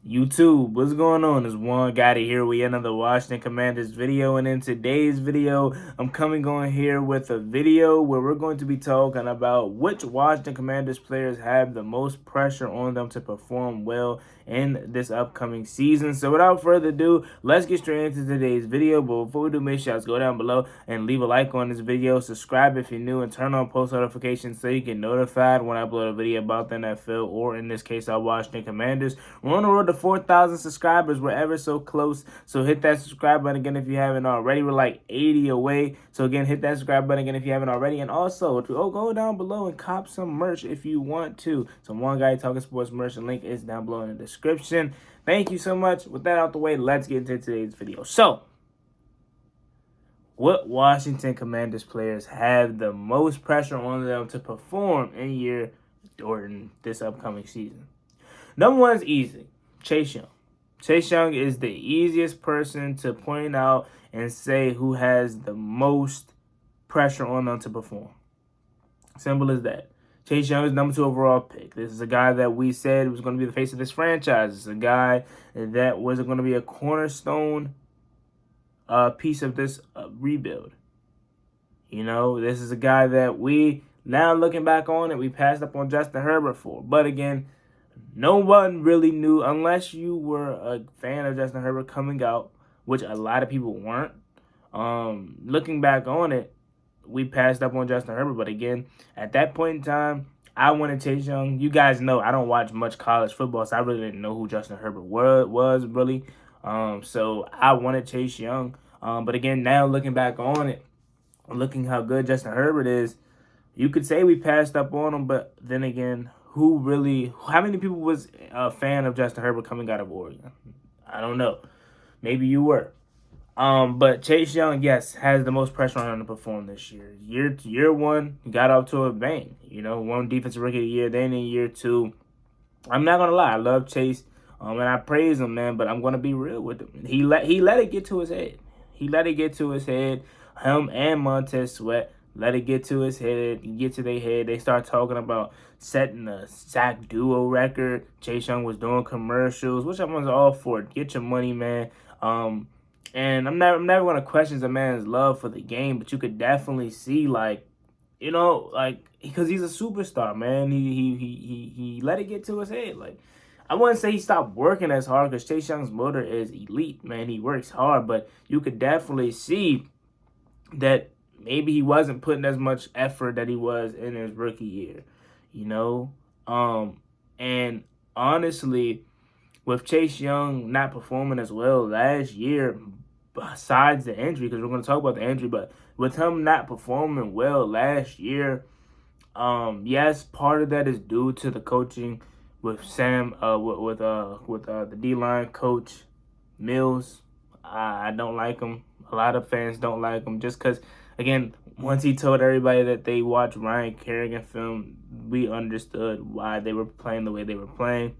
YouTube, what's going on? It's Juan Gotti here with another Washington Commanders video, and in today's video, I'm coming on here with a video where we're going to be talking about which Washington Commanders players have the most pressure on them to perform well in this upcoming season. So without further ado, let's get straight into today's video. But before we do, make sure you go down below and leave a like on this video, subscribe if you're new, and turn on post notifications so you get notified when I upload a video about the NFL, or in this case, our Washington Commanders. We're on the road to 4,000 subscribers. We're ever so close. So hit that subscribe button again if you haven't already. We're like 80 away. So again, hit that subscribe button again if you haven't already. And also, go down below and cop some merch if you want to. So One Guy Talking Sports merch, and link is down below in the description. Thank you so much. With that out the way, let's get into today's video. So, what Washington Commanders players have the most pressure on them to perform during this upcoming season? Number one is easy. Chase Young. Chase Young is the easiest person to point out and say who has the most pressure on them to perform. Simple as that. Chase Young is number 2 overall pick. This is a guy that we said was going to be the face of this franchise. It's a guy that was going to be a cornerstone piece of this rebuild. You know, this is a guy that we, now looking back on it, we passed up on Justin Herbert for. But again, no one really knew, unless you were a fan of Justin Herbert coming out, which a lot of people weren't. Looking back on it, we passed up on Justin Herbert. But again, at that point in time, I wanted Chase Young. You guys know I don't watch much college football, so I really didn't know who Justin Herbert was really. So I wanted Chase Young. But again, now looking back on it, looking how good Justin Herbert is, you could say we passed up on him. But then again, how many people was a fan of Justin Herbert coming out of Oregon? I don't know. Maybe you were. But Chase Young, yes, has the most pressure on him to perform this year. Year one, he got off to a bang. You know, won Defensive Rookie of the Year. Then in year 2, I'm not gonna lie, I love Chase, and I praise him, man. But I'm gonna be real with him. He let it get to his head. He let it get to his head. Him and Montez Sweat let it get to his head. Get to their head. They start talking about setting a sack duo record. Chase Young was doing commercials, which I'm all for. Get your money, man. And I'm never going to question the man's love for the game, but you could definitely see, like, you know, like, because he's a superstar, man. He let it get to his head. Like, I wouldn't say he stopped working as hard, because Chase Young's motor is elite, man. He works hard, but you could definitely see that maybe he wasn't putting as much effort that he was in his rookie year, you know? And honestly, with Chase Young not performing as well last year, besides the injury, because we're going to talk about the injury, but with him not performing well last year, yes, part of that is due to the coaching with the D-line coach, Mills. I don't like him. A lot of fans don't like him just because, again, once he told everybody that they watched Ryan Kerrigan film, we understood why they were playing the way they were playing.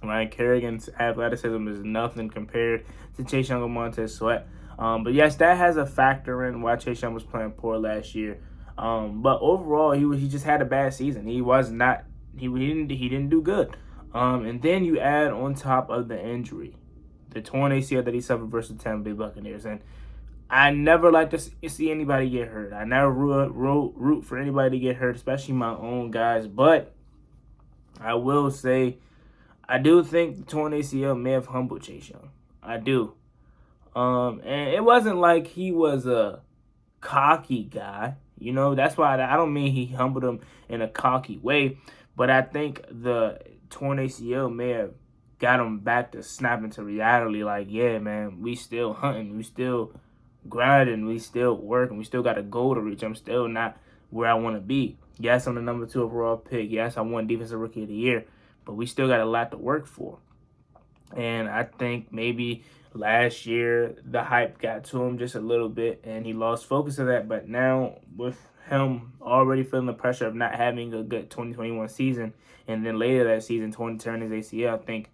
Ryan Kerrigan's athleticism is nothing compared to Chase Young and Montez Sweat. But yes, that has a factor in why Chase Young was playing poor last year. But overall, he just had a bad season. He didn't do good. And then you add on top of the injury, the torn ACL that he suffered versus the Tampa Bay Buccaneers. And I never like to see anybody get hurt. I never root for anybody to get hurt, especially my own guys. But I will say, I do think the torn ACL may have humbled Chase Young. I do. And it wasn't like he was a cocky guy. You know, that's why I don't mean he humbled him in a cocky way. But I think the torn ACL may have got him back to snapping to reality. Like, yeah, man, we still hunting. We still grinding. We still working. We still got a goal to reach. I'm still not where I want to be. Yes, I'm the number 2 overall pick. Yes, I won Defensive Rookie of the Year. But we still got a lot to work for. And I think maybe last year the hype got to him just a little bit and he lost focus of that. But now with him already feeling the pressure of not having a good 2021 season, and then later that season turn his ACL, I think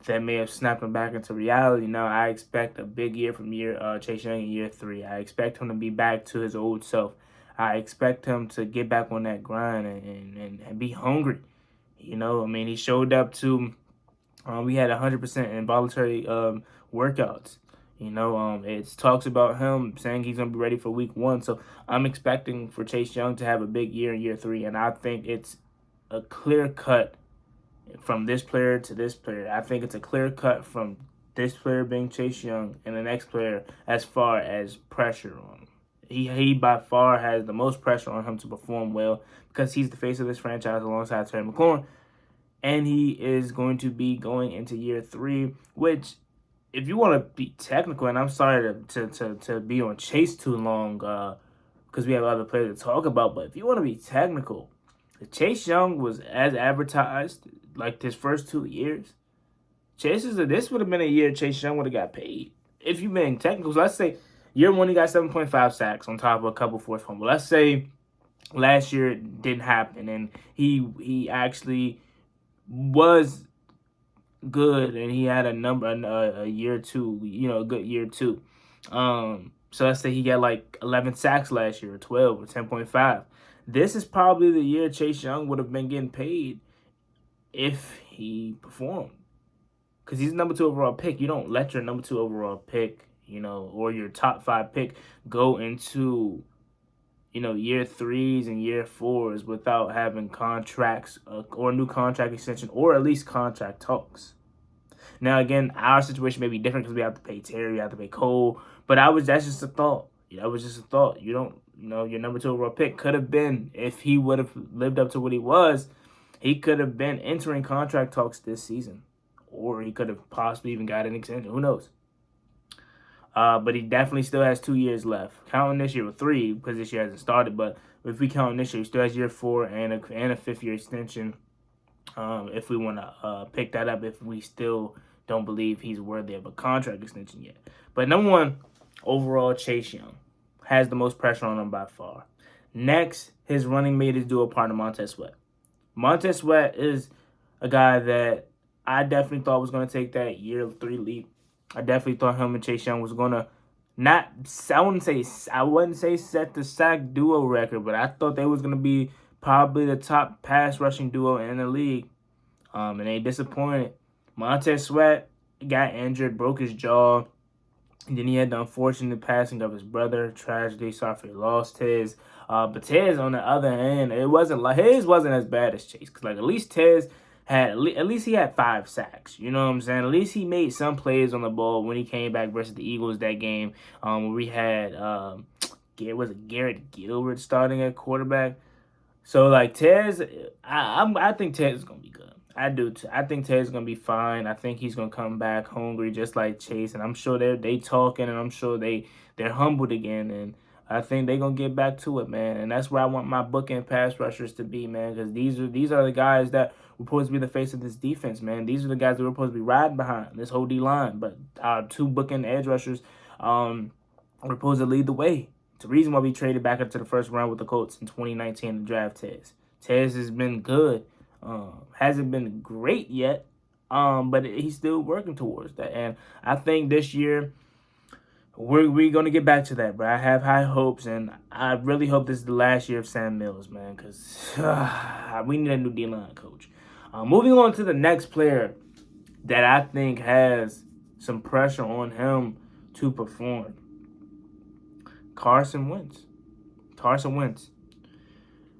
that may have snapped him back into reality. Now I expect a big year from Chase Young in year 3. I expect him to be back to his old self. I expect him to get back on that grind and be hungry. You know, I mean, he showed up to We had 100% involuntary workouts. It talks about him saying he's going to be ready for week 1. So I'm expecting for Chase Young to have a big year in year 3. And I think it's a clear cut from this player to this player. I think it's a clear cut from this player being Chase Young and the next player as far as pressure on him. He by far has the most pressure on him to perform well because he's the face of this franchise alongside Terry McLaurin. And he is going to be going into year 3, which, if you want to be technical, and I'm sorry to be on Chase too long because we have other players to talk about, but if you want to be technical, if Chase Young was as advertised like his first 2 years, this would have been a year Chase Young would have got paid. If you've been technical, so let's say year 1 he got 7.5 sacks on top of a couple forced fumbles. Let's say last year it didn't happen and he actually was good and he had a year 2, a good year 2. So let's say he got like 11 sacks last year, or 12, or 10.5. This is probably the year Chase Young would have been getting paid if he performed. Because he's number 2 overall pick. You don't let your number 2 overall pick, or your top 5 pick go into, year 3s and year 4s without having contracts or new contract extension or at least contract talks. Now, again, our situation may be different because we have to pay Terry, we have to pay Cole, but that's just a thought. That was just a thought. Your number 2 overall pick could have been, if he would have lived up to what he was, he could have been entering contract talks this season. Or he could have possibly even got an extension. Who knows? But he definitely still has 2 years left. Counting this year with 3, because this year hasn't started. But if we count this year, he still has year 4 and a 5th-year extension. If we want to pick that up, if we still don't believe he's worthy of a contract extension yet. But number 1, overall, Chase Young has the most pressure on him by far. Next, his running mate is dual partner Montez Sweat. Montez Sweat is a guy that I definitely thought was going to take that year 3 leap. I definitely thought him and Chase Young was going to I wouldn't say set the sack duo record, but I thought they was going to be probably the top pass rushing duo in the league. And they disappointed. Montez Sweat got injured, broke his jaw. And then he had the unfortunate passing of his brother. Tragedy. Sorry for he lost his. But Tez, on the other hand, his wasn't as bad as Chase. Because at least Tez at least he had 5 sacks. You know what I'm saying? At least he made some plays on the ball when he came back versus the Eagles that game. Where we had Garrett Gilbert starting at quarterback. So Tez, I think Tez is gonna be good. I do too. I think Tez is gonna be fine. I think he's gonna come back hungry just like Chase, and I'm sure they talking, and I'm sure they're humbled again, and I think they're gonna get back to it, man. And that's where I want my bookend pass rushers to be, man, because these are the guys that were supposed to be the face of this defense, man. These are the guys that we're supposed to be riding behind this whole D line. But our 2 bookend edge rushers were supposed to lead the way. It's the reason why we traded back up to the first round with the Colts in 2019 to draft Tez. Tez has been good. Hasn't been great yet, but he's still working towards that. And I think this year we're going to get back to that, bro. I have high hopes, and I really hope this is the last year of Sam Mills, man, because we need a new D-line coach. Moving on to the next player that I think has some pressure on him to perform. Carson Wentz.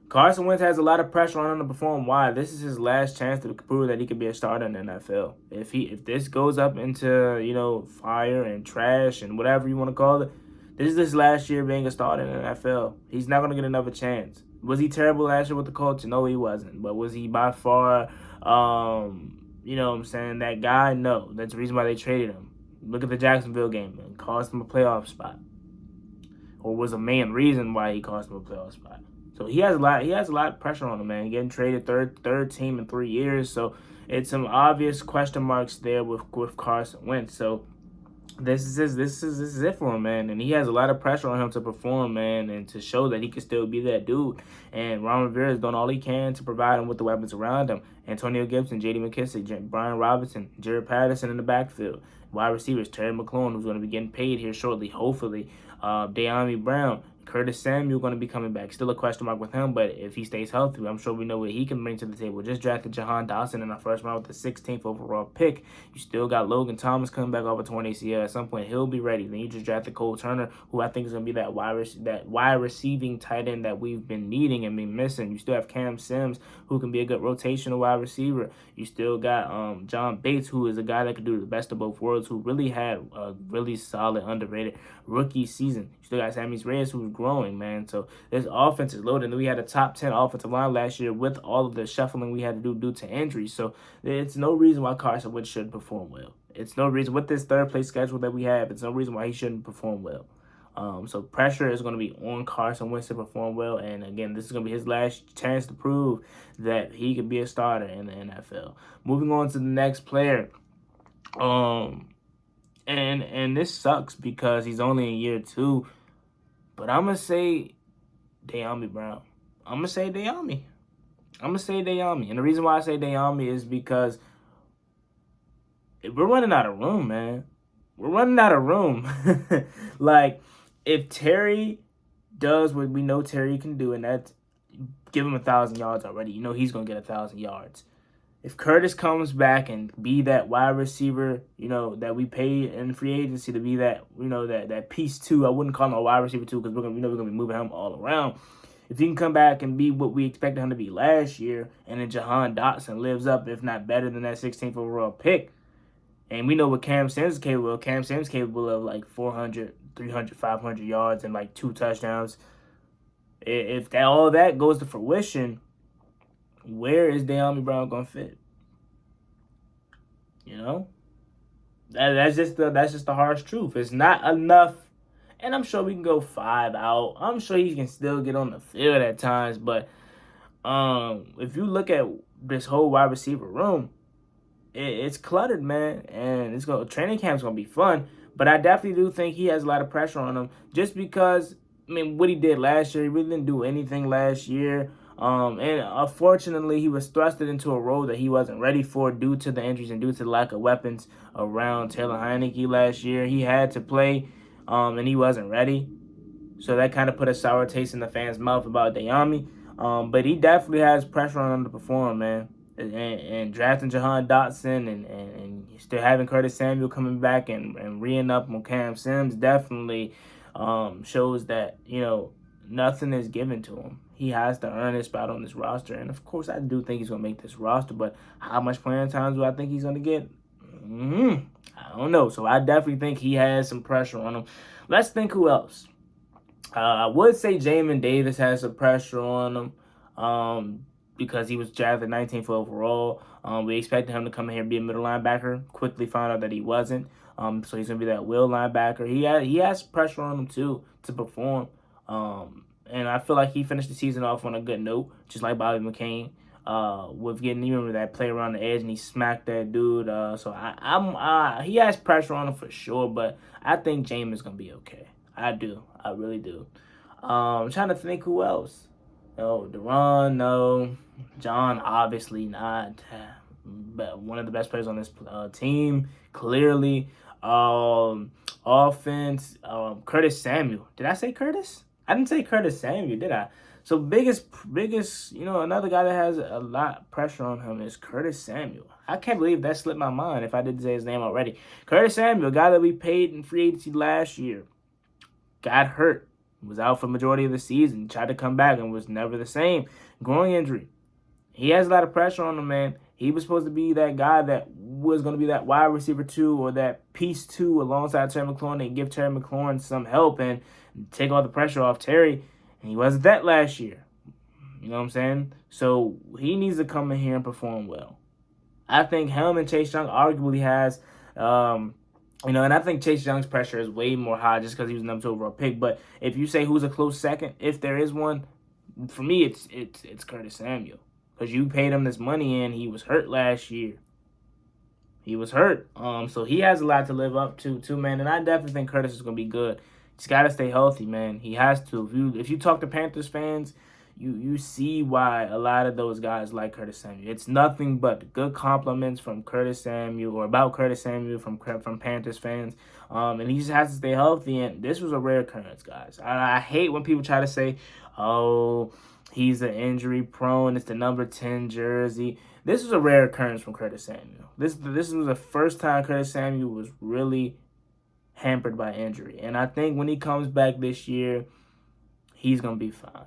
Carson Wentz has a lot of pressure on him to perform. Why? This is his last chance to prove that he could be a starter in the NFL. If this goes up into, fire and trash and whatever you want to call it, this is his last year being a starter in the NFL. He's not going to get another chance. Was he terrible last year with the Colts? No, he wasn't. But was he by far, that guy? No. That's the reason why they traded him. Look at the Jacksonville game. It cost him a playoff spot. Or was a main reason why he cost him a playoff spot. So he has a lot of pressure on him, man. Getting traded third team in 3 years. So it's some obvious question marks there with Carson Wentz. So this is it for him, man. And he has a lot of pressure on him to perform, man, and to show that he can still be that dude. And Ron Rivera is doing all he can to provide him with the weapons around him. Antonio Gibson, J.D. McKissick, Brian Robinson, Jared Patterson in the backfield. Wide receivers, Terry McLaurin, who's going to be getting paid here shortly, hopefully. Dyami Brown, Curtis Samuel going to be coming back. Still a question mark with him, but if he stays healthy, I'm sure we know what he can bring to the table. Just drafted Jahan Dotson in our first round with the 16th overall pick. You still got Logan Thomas coming back off a torn ACL. At some point, he'll be ready. Then you just drafted Cole Turner, who I think is going to be that wide receiving tight end that we've been needing and been missing. You still have Cam Sims, who can be a good rotational wide receiver. You still got John Bates, who is a guy that could do the best of both worlds, who really had a really solid, underrated rookie season. You still got Sammy Reyes, who's growing, man. So this offense is loaded. And we had a top 10 offensive line last year with all of the shuffling we had to do due to injuries. So it's no reason why Carson Wentz shouldn't perform well. It's no reason with this third place schedule that we have. It's no reason why he shouldn't perform well. So pressure is going to be on Carson Wentz to perform well. And again, this is going to be his last chance to prove that he could be a starter in the NFL. Moving on to the next player. And this sucks because he's only in year 2. But I'm going to say Dyami Brown. I'm going to say Dyami. And the reason why I say Dyami is because we're running out of room, man. We're running out of room. Like, if Terry does what we know Terry can do, and that's give him 1,000 yards already, you know he's going to get 1,000 yards. If Curtis comes back and be that wide receiver, you know, that we paid in free agency to be that, you know, that piece 2, I wouldn't call him a wide receiver 2 because we're going to be moving him all around. If he can come back and be what we expected him to be last year, and then Jahan Dotson lives up, if not better than that 16th overall pick, and we know what Cam Sims is capable of. Cam Sims is capable of like 400, 300, 500 yards and like 2 touchdowns. If all that goes to fruition, where is Dyami Brown going to fit? You know? That's just the harsh truth. It's not enough. And I'm sure we can go 5 out. I'm sure he can still get on the field at times. But if you look at this whole wide receiver room, it's cluttered, man. And training camp's going to be fun. But I definitely do think he has a lot of pressure on him. Just because, I mean, what he did last year, he really didn't do anything last year. And unfortunately, he was thrusted into a role that he wasn't ready for due to the injuries and due to the lack of weapons around Taylor Heineke last year. He had to play, and he wasn't ready. So that kind of put a sour taste in the fans' mouth about Dyami. But he definitely has pressure on him to perform, man. And drafting Jahan Dotson and still having Curtis Samuel coming back and re-ing up on Cam Sims definitely shows that, you know, nothing is given to him. He has to earn his spot on this roster. And, of course, I do think he's going to make this roster. But how much playing time do I think he's going to get? I don't know. So I definitely think he has some pressure on him. Let's think who else. I would say Jamin Davis has some pressure on him because he was drafted 19th overall. We expected him to come in here and be a middle linebacker. Quickly found out that he wasn't. So he's going to be that will linebacker. He has pressure on him, too, to perform. And I feel like he finished the season off on a good note, just like Bobby McCain, with getting, you remember that play around the edge and he smacked that dude. So he has pressure on him for sure, but I think Jamin's going to be okay. I do. I really do. I'm trying to think who else. No, Deron, no. John, obviously not. But one of the best players on this team, clearly. Offense, Curtis Samuel. Did I say Curtis? I didn't say Curtis Samuel, did I? So biggest, you know, another guy that has a lot of pressure on him is Curtis Samuel. I can't believe that slipped my mind if I didn't say his name already. Curtis Samuel, guy that we paid in free agency last year, got hurt, was out for the majority of the season, tried to come back and was never the same. Groin injury. He has a lot of pressure on him, man. He was supposed to be that guy that was going to be that wide receiver 2 or that piece 2 alongside Terry McLaurin and give Terry McLaurin some help and take all the pressure off Terry. And he wasn't that last year. You know what I'm saying? So he needs to come in here and perform well. I think him and Chase Young arguably has, you know, and I think Chase Young's pressure is way more high just because he was an number 2 overall pick. But if you say who's a close second, if there is one, for me it's Curtis Samuel. Because you paid him this money and he was hurt last year. He was hurt. So he has a lot to live up to, too, man. And I definitely think Curtis is going to be good. He's got to stay healthy, man. He has to. If you talk to Panthers fans, you see why a lot of those guys like Curtis Samuel. It's nothing but good compliments from Curtis Samuel, or about Curtis Samuel from Panthers fans. And he just has to stay healthy. And this was a rare occurrence, guys. I hate when people try to say, "Oh, he's an injury prone. It's the number 10 jersey." This was a rare occurrence from Curtis Samuel. This was the first time Curtis Samuel was really hampered by injury. And I think when he comes back this year, he's going to be fine.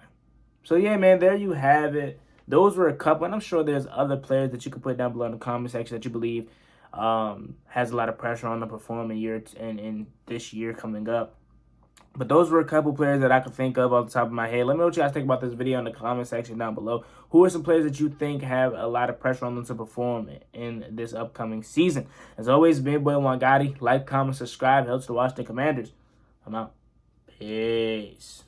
So, yeah, man, there you have it. Those were a couple, and I'm sure there's other players that you could put down below in the comment section that you believe has a lot of pressure on the performing year in this year coming up. But those were a couple players that I could think of off the top of my head. Let me know what you guys think about this video in the comment section down below. Who are some players that you think have a lot of pressure on them to perform in this upcoming season? As always, big boy Juan Gotti. Like, comment, subscribe. Helps the Washington Commanders. I'm out. Peace.